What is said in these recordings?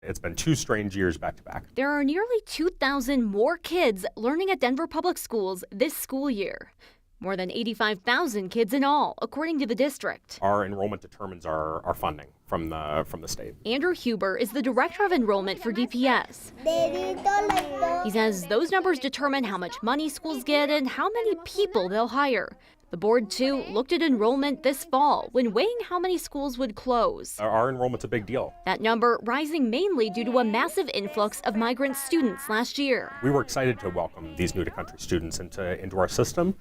It's been 2 strange years back to back. There are nearly 2,000 more kids learning at Denver Public Schools this school year. More than 85,000 kids in all, according to the district. Our enrollment determines our funding from the state. Andrew Huber is the director of enrollment for DPS. He says those numbers determine how much money schools get and how many people they'll hire. The board, too, looked at enrollment this fall when weighing how many schools would close. Our enrollment's a big deal. That number rising mainly due to a massive influx of migrant students last year. We were excited to welcome these new-to-country students into our system,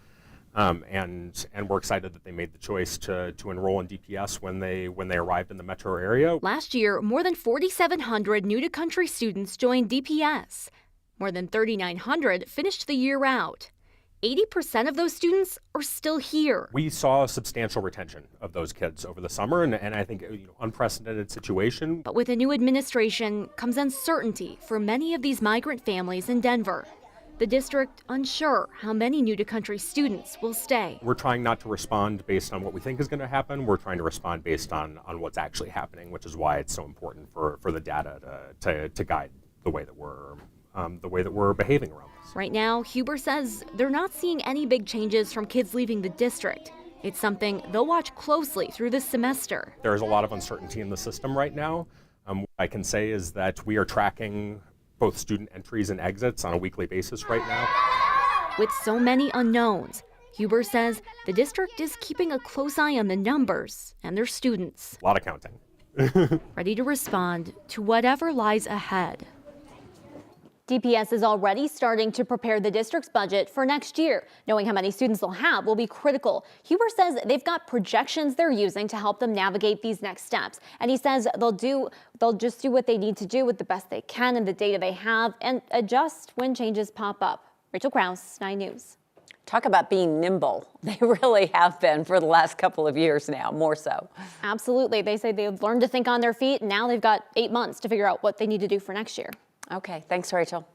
and we're excited that they made the choice to enroll in DPS when they arrived in the metro area. Last year, more than 4,700 new-to-country students joined DPS. More than 3,900 finished the year out. 80% of those students are still here. We saw substantial retention of those kids over the summer, and I think unprecedented situation. But with a new administration comes uncertainty for many of these migrant families in Denver. The district unsure how many new-to-country students will stay. We're trying not to respond based on what we think is going to happen. We're trying to respond based on what's actually happening, which is why it's so important for the data to guide the way that we're behaving around this. Right now, Huber says they're not seeing any big changes from kids leaving the district. It's something they'll watch closely through this semester. There's a lot of uncertainty in the system right now. What I can say is that we are tracking both student entries and exits on a weekly basis right now. With so many unknowns, Huber says the district is keeping a close eye on the numbers and their students. A lot of counting. Ready to respond to whatever lies ahead. DPS is already starting to prepare the district's budget for next year. Knowing how many students they'll have will be critical. Huber says they've got projections they're using to help them navigate these next steps. And he says they'll just do what they need to do with the best they can and the data they have and adjust when changes pop up. Rachel Krause, 9 News. Talk about being nimble. They really have been for the last couple of years now, more so. Absolutely. They say they've learned to think on their feet, and now they've got 8 months to figure out what they need to do for next year. Okay, thanks, Rachel.